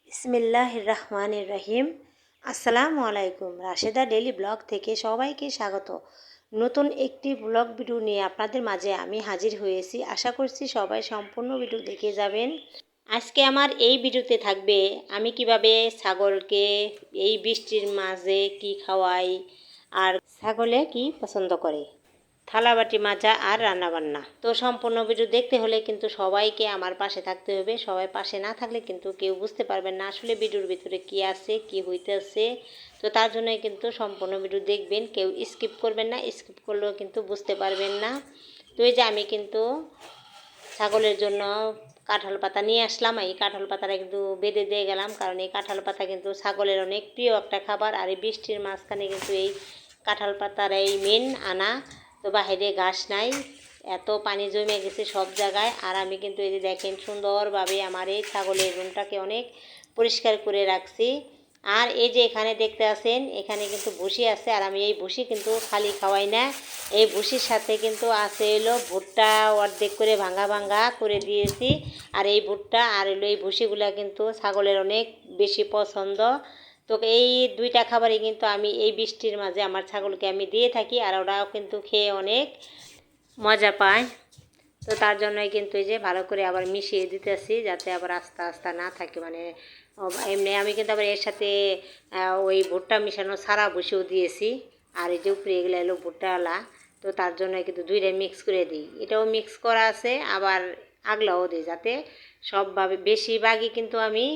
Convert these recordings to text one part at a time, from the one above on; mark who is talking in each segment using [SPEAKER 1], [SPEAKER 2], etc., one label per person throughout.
[SPEAKER 1] বিসমিল্লাহির রহমানির রহিম। আসসালামু আলাইকুম। রাশেদা ডেইলি ব্লগ থেকে সবাইকে স্বাগত। নতুন একটি ব্লগ ভিডিও নিয়ে আপনাদের মাঝে আমি হাজির হয়েছি। আশা করছি সবাই সম্পূর্ণ ভিডিও দেখে যাবেন। আজকে আমার এই ভিডিওতে থাকবে আমি কিভাবে ছাগলকে এই বৃষ্টির মাঝে কি খাওয়াই, আর ছাগলে কি পছন্দ করে, থালাবাটি মাজা আর রান্নাবান্না। তো সম্পূর্ণ ভিডিও দেখতে হলে কিন্তু সবাইকে আমার পাশে থাকতে হবে। সবাই পাশে না থাকলে কিন্তু কেউ বুঝতে পারবেন না আসলে ভিডিওর ভিতরে কি আছে, কি হইতেছে। তো তার জন্যই কিন্তু সম্পূর্ণ ভিডিও দেখবেন, কেউ স্কিপ করবেন না। স্কিপ করলেও কিন্তু বুঝতে পারবেন না। তো এই যে আমি কিন্তু ছাগলের জন্য কাঁঠাল পাতা নিয়ে আসলাম। এই কাঁঠাল পাতাটা কিন্তু বেঁধে দিয়ে গেলাম, কারণ এই কাঁঠাল পাতা কিন্তু ছাগলের অনেক প্রিয় একটা খাবার। আর এই বৃষ্টির মাঝখানে কিন্তু এই কাঁঠাল পাতার এই মেন আনা। তো বাইরে ঘাস নাই, এত পানি জমে গেছে সব জায়গায়। আর আমি কিন্তু এই যে দেখেন সুন্দরভাবে আমার এই ছাগলের রুমটাকে অনেক পরিষ্কার করে রাখছি। আর এই যে এখানে দেখতে আছেন, এখানে কিন্তু ভুসি আছে। আর আমি এই ভুসি কিন্তু খালি খাওয়াই না, এই ভুসির সাথে কিন্তু আছে হলো ভুট্টা অর্ধেক করে ভাঙা ভাঙা করে দিয়েছি। আর এই ভুট্টা আর হলো এই ভুসিগুলা কিন্তু ছাগলের অনেক বেশি পছন্দ। তো এই দুইটা খাবারই কিন্তু আমি এই বৃষ্টির মাঝে আমার ছাগলকে আমি দিয়ে থাকি, আর ওরাও কিন্তু খেয়ে অনেক মজা পায়। তো তার জন্যই কিন্তু এই যে ভালো করে আবার মিশিয়ে দিতেছি, যাতে আবার আস্তে আস্তে না থাকে। মানে এমনি আমি কিন্তু আবার এর সাথে ওই ভুট্টা মিশানো সারা বসেও দিয়েছি। আর এই যে উপরে এগুলো এলো ভুট্টাওয়ালা। তো তার জন্য কিন্তু দুইটাই মিক্স করে দিই। এটাও মিক্স করা আছে, আবার আগলাও দিই, যাতে সবভাবে বেশিরভাগই কিন্তু আমি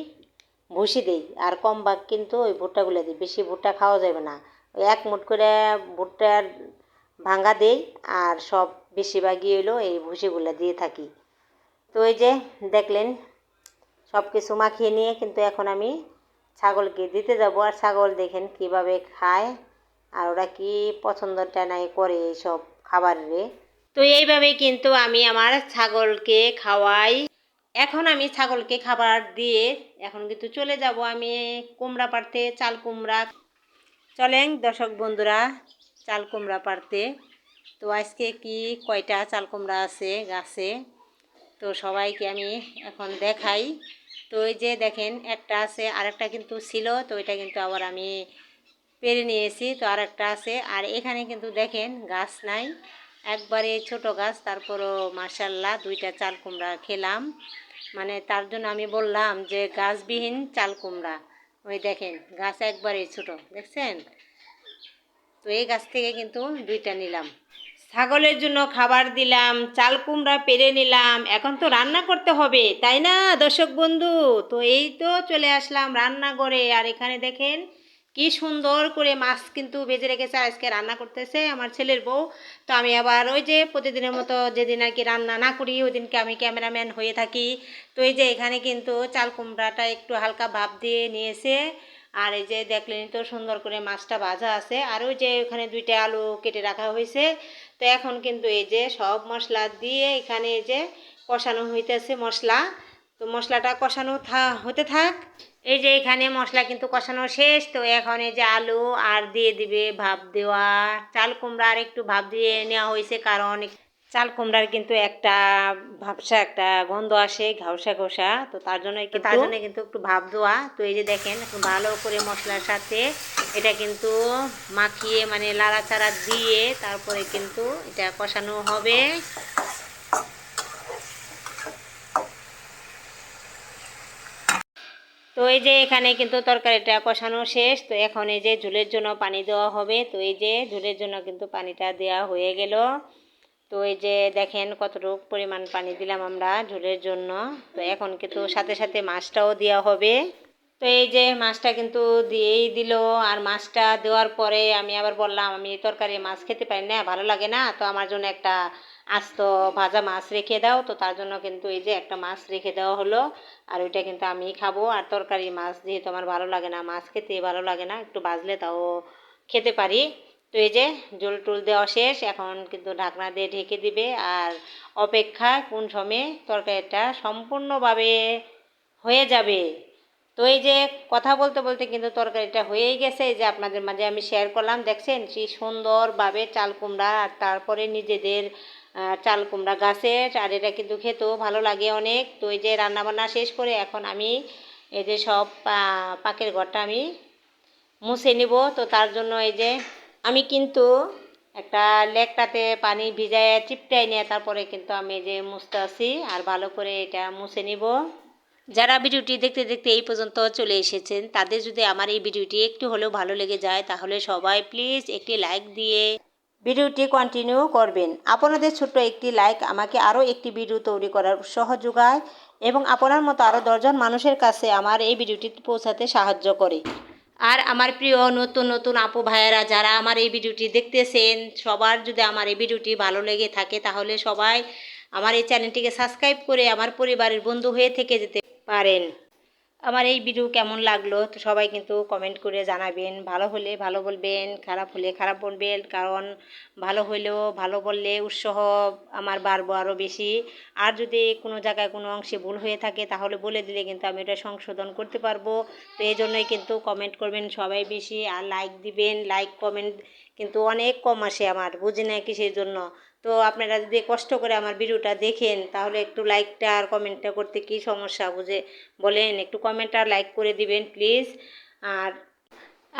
[SPEAKER 1] ভুসি দিই, আর কম ভাগ কিন্তু ওই ভুট্টাগুলো দিই। বেশি ভুট্টা খাওয়া যাবে না, ওই এক মুঠ করে ভুট্টার ভাঙা দেই, আর সব বেশিরভাগই হইলো এই ভুসিগুলো দিয়ে থাকি। তো এই যে দেখলেন সব কিছু মাখিয়ে নিয়ে কিন্তু এখন আমি ছাগলকে দিতে যাব। আর ছাগল দেখেন কিভাবে খায়, আর ওরা কি পছন্দটা নাই করে এইসব খাবারে। তো এইভাবেই কিন্তু আমি আমার ছাগলকে খাওয়াই। এখন আমি ছাগলকে খাবার দিয়ে এখন কিন্তু চলে যাব আমি কুমড়া পাড়তে, চাল কুমড়া। চলেন দর্শক বন্ধুরা চাল কুমড়া পাড়তে। তো আজকে কি কয়টা চাল কুমড়া আছে গাছে, তো সবাইকে আমি এখন দেখাই। তো এই যে দেখেন একটা আছে, আরেকটা কিন্তু ছিল, তো এটা কিন্তু আবার আমি পেরে নিয়েছি। তো আরেকটা আছে, আর এখানে কিন্তু দেখেন গাছ নাই, একবারে ছোট গাছ। তারপরও মার্শাল্লাহ দুইটা চাল কুমড়া খেলাম। মানে তার জন্য আমি বললাম যে গাছবিহীন চাল কুমড়া। ওই দেখেন গাছ একবারে ছোট, দেখছেন? তো এই গাছ থেকে কিন্তু দুইটা নিলাম। ছাগলের জন্য খাবার দিলাম, চাল কুমড়া পেরে নিলাম। এখন তো রান্না করতে হবে, তাই না দর্শক বন্ধু? তো এই তো চলে আসলাম রান্নাঘরে। আর এখানে দেখেন কি সুন্দর করে মাছ কিন্তু ভেজে রেখেছে, আজকে রান্না করতেছে আমার ছেলের বউ। তো আমি আবার ওই যে প্রতিদিনের মতো যেদিন আর কি রান্না না করি ওই দিনকে আমি ক্যামেরাম্যান হয়ে থাকি। তো এই যে এখানে কিন্তু চাল কুমড়াটা একটু হালকা ভাপ দিয়ে নিয়েছে। আর এই যে দেখলেন তো সুন্দর করে মাছটা ভাজা আছে, আর ওই যে ওখানে দুইটা আলু কেটে রাখা হয়েছে। তো এখন কিন্তু এই যে সব মশলা দিয়ে এখানে এই যে কষানো হইতেছে মশলা। তো মশলাটা কষানো হতে থাক। এই যে এখানে মশলা কিন্তু কষানো শেষ। তো এখন এই যে আলু আর দিয়ে দিবে ভাপ দেওয়া চাল কুমড়া। আর একটু ভাপ দিয়ে নেওয়া হয়েছে, কারণ চাল কুমড়ার কিন্তু একটা ভাবসা একটা গন্ধ আসে, ঘাউসা ঘষা। তো তার জন্য কিন্তু একটু ভাপ দেওয়া। তো এই যে দেখেন ভালো করে মশলার সাথে এটা কিন্তু মাখিয়ে মানে লাড়াচাড়া দিয়ে তারপরে কিন্তু এটা কষানো হবে। তো এই যে এখানে কিন্তু তরকারিটা কষানো শেষ। তো এখন এই যে ঝোলের জন্য পানি দেওয়া হবে। তো এই যে ঝোলের জন্য কিন্তু পানিটা দেওয়া হয়ে গেল। তো এই যে দেখেন কতটুকু পরিমাণ পানি দিলাম আমরা ঝোলের জন্য। তো এখন কিন্তু সাথে সাথে মাছটাও দেওয়া হবে। তো এই যে মাছটা কিন্তু দিয়েই দিল। আর মাছটা দেওয়ার পরে আমি আবার বললাম আমি তরকারি মাছ খেতে পারি না, ভালো লাগে না, তো আমার জন্য একটা আস্ত ভাজা মাছ রেখে দাও। তো তার জন্য কিন্তু এই যে একটা মাছ রেখে দেওয়া হলো। আর ওইটা কিন্তু আমি খাবো। আর তরকারি মাছ যেহেতু আমার ভালো লাগে না, মাছ খেতে ভালো লাগে না, একটু ভাজলে তাও খেতে পারি। তো এই যে জল টুল দেওয়া শেষ, এখন কিন্তু ঢাকনা দিয়ে ঢেকে দিবে। আর অপেক্ষা কোন সময়ে তরকারিটা সম্পূর্ণভাবে হয়ে যাবে। তো এই যে কথা বলতে বলতে কিন্তু তরকারিটা হয়েই গেছে। এই যে আপনাদের মাঝে আমি শেয়ার করলাম, দেখছেন কি সুন্দরভাবে চাল কুমড়া। আর তারপরে নিজেদের চাল কুমড়া গাছের, আর এটা কিন্তু খেতেও ভালো লাগে অনেক। তো এই যে রান্নাবান্না শেষ করে এখন আমি এই যে সব পাকের ঘরটা আমি মুছে নিব। তো তার জন্য এই যে আমি কিন্তু একটা লেকটাতে পানি ভিজায় চিপটাই নিয়ে তারপরে কিন্তু আমি এই যে মুছতে আসি আর ভালো করে এটা মুছে নিব। যারা ভিডিওটি দেখতে দেখতে এই পর্যন্ত চলে এসেছেন তাদের যদি আমার এই ভিডিওটি একটু হলেও ভালো লেগে যায় তাহলে সবাই প্লিজ একটি লাইক দিয়ে ভিডিওটি কন্টিনিউ করবেন। আপনাদের ছোট্ট একটি লাইক আমাকে আরও একটি ভিডিও তৈরি করার উৎসাহ যোগায় এবং আপনার মতো আরও 10 জন মানুষের কাছে আমার এই ভিডিওটি পৌঁছাতে সাহায্য করে। আর আমার প্রিয় নতুন নতুন আপু ভাইয়েরা যারা আমার এই ভিডিওটি দেখতেছেন সবার যদি আমার এই ভিডিওটি ভালো লেগে থাকে তাহলে সবাই আমার এই চ্যানেলটিকে সাবস্ক্রাইব করে আমার পরিবারের বন্ধু হয়ে থেকে যেতে পারেন। আমার এই ভিডিও কেমন লাগলো তো সবাই কিন্তু কমেন্ট করে জানাবেন। ভালো হলে ভালো বলবেন, খারাপ হলে খারাপ বলবেন, কারণ ভালো হলেও ভালো বললে উৎসাহ আমার বাড়বো আরও বেশি। আর যদি কোনো জায়গায় কোনো অংশে ভুল হয়ে থাকে তাহলে বলে দিলে কিন্তু আমি এটা সংশোধন করতে পারবো। তো এই জন্যই কিন্তু কমেন্ট করবেন সবাই বেশি, আর লাইক দিবেন। লাইক কমেন্ট কিন্তু অনেক কম আসে, আমার বুঝি না কিসের জন্য। তো আপনারা যদি কষ্ট করে আমার ভিডিওটা দেখেন তাহলে একটু লাইকটা আর কমেন্টটা করতে কি সমস্যা বুঝে বলেন, একটু কমেন্ট আর লাইক করে দিবেন প্লিজ। আর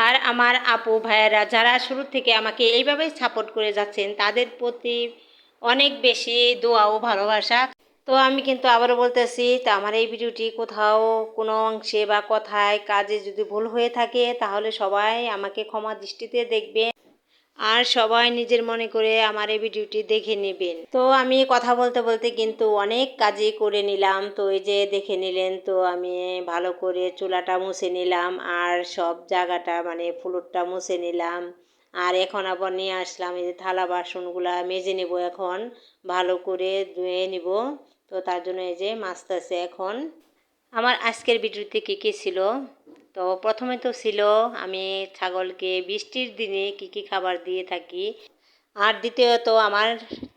[SPEAKER 1] আর আমার আপু ভাইয়েরা যারা শুরু থেকে আমাকে এইভাবে সাপোর্ট করে যাচ্ছেন তাদের প্রতি অনেক বেশি দোয়া ও ভালোবাসা। তো আমি কিন্তু আবারও বলতেছি, তো আমার এই ভিডিওটি কোথাও কোনো অংশে বা কথায় কাজে যদি ভুল হয়ে থাকে তাহলে সবাই আমাকে ক্ষমা দৃষ্টিতে দেখবেন আর সবাই নিজের মনে করে আমার এই ভিডিওটি দেখে নেবেন। তো আমি কথা বলতে বলতে কিন্তু অনেক কাজই করে নিলাম। তো এই যে দেখে নিলেন, তো আমি ভালো করে চুলাটা মুছে নিলাম আর সব জায়গাটা মানে ফ্লোরটা মুছে নিলাম। আর এখন আবার নিয়ে আসলাম এই যে থালা বাসনগুলা মেজে নেব, এখন ভালো করে ধুয়ে নিব। তো তার জন্য এই যে মাজতেছে এখন। আমার আজকের ভিডিওতে কী কী ছিল, তো প্রথমে তো ছিল আমি ছাগলকে বৃষ্টির দিনে কী কী খাবার দিয়ে থাকি। আর দ্বিতীয়ত আমার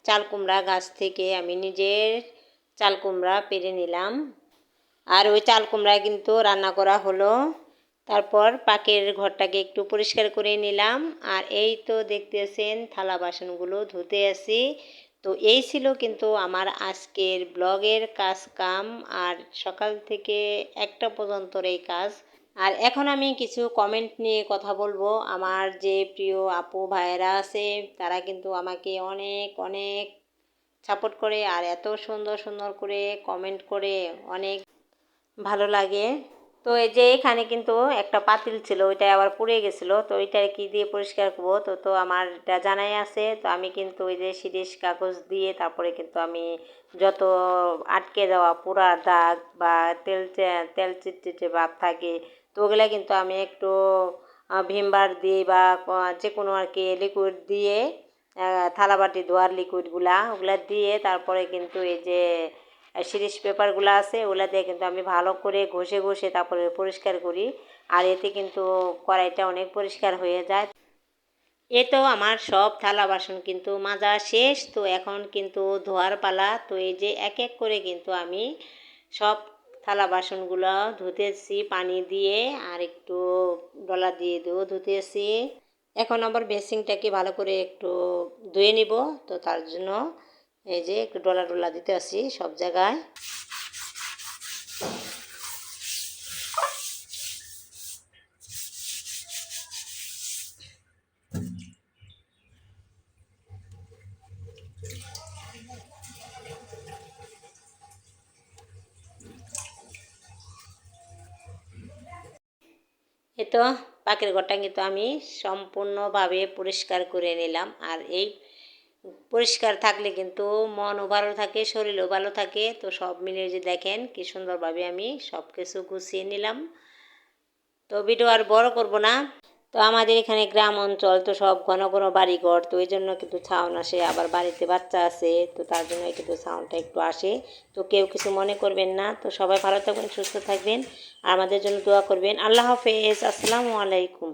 [SPEAKER 1] চাল কুমড়া গাছ থেকে আমি নিজের চাল কুমড়া পেড়ে নিলাম আর ওই চাল কুমড়া কিন্তু রান্না করা হলো। তারপর পাকের ঘরটাকে একটু পরিষ্কার করে নিলাম। আর এই তো দেখতেছেন থালা বাসনগুলো ধুতে আসি। তো এই ছিল কিন্তু আমার আজকের ব্লগের কাজ কাম, আর সকাল থেকে একটা পর্যন্তর এই কাজ। আর এখন আমি কিছু কমেন্ট নিয়ে কথা বলবো। আমার যে প্রিয় আপু ভাইয়েরা আছে তারা কিন্তু আমাকে অনেক অনেক সাপোর্ট করে আর এত সুন্দর সুন্দর করে কমেন্ট করে, অনেক ভালো লাগে। তো এই যে এখানে কিন্তু একটা পাতিল ছিল, ওইটা আবার পুড়ে গেছিলো, তো ওইটা কি দিয়ে পরিষ্কার করবো, তো তো আমার এটা জানাই আছে। তো আমি কিন্তু ওই যে শিরিষ কাগজ দিয়ে তারপরে কিন্তু আমি যত আটকে যাওয়া পোড়া দাগ বা তেল তেল চিটচিটে ভাব থাকে তো ওগুলা কিন্তু আমি একটু ভিমবার দিয়ে বা যে কোনো আর কি লিকুইড দিয়ে থালাবাটি ধোয়ার লিকুইডগুলা ওগুলা দিয়ে তারপরে কিন্তু এই যে শিরিষ পেপারগুলো আছে ওগুলা দিয়ে কিন্তু আমি ভালো করে ঘষে ঘষে তারপরে পরিষ্কার করি। আর এতে কিন্তু কড়াইটা অনেক পরিষ্কার হয়ে যায়। এ তো আমার সব থালা বাসন কিন্তু মাজা শেষ। তো এখন কিন্তু ধোয়ার পালা। তো এই যে এক এক করে কিন্তু আমি সব থালা বাসনগুলো ধুতেছি পানি দিয়ে আর একটু ডলা দিয়ে দিয়েও ধুতেছি। এখন আবার বেসিংটাকে ভালো করে একটু ধুয়ে নিব। তো তার জন্য এই যে একটু ডলা ডলা দিতে আসি সব জায়গায়। এ তো পাখির ঘরটা কিন্তু আমি সম্পূর্ণভাবে পরিষ্কার করে নিলাম। আর এই পরিষ্কার থাকলে কিন্তু মনও ভালো থাকে, শরীরও ভালো থাকে। তো সব মিলিয়ে যে দেখেন কি সুন্দরভাবে আমি সব কিছু গুছিয়ে নিলাম। তো ভিডিও আর বড় করব না। তো আমাদের এখানে গ্রাম অঞ্চল, তো সব ঘন ঘন বাড়িঘর, তো এই জন্য কিন্তু সাউন্ড আসে। আবার বাড়িতে বাচ্চা আছে তো তার জন্য কিন্তু সাউন্ডটা একটু আসে। তো কেউ কিছু মনে করবেন না। তো সবাই ভালো থাকবেন, সুস্থ থাকবেন আর আমাদের জন্য দোয়া করবেন। আল্লাহ হাফেজ, আসসালামু আলাইকুম।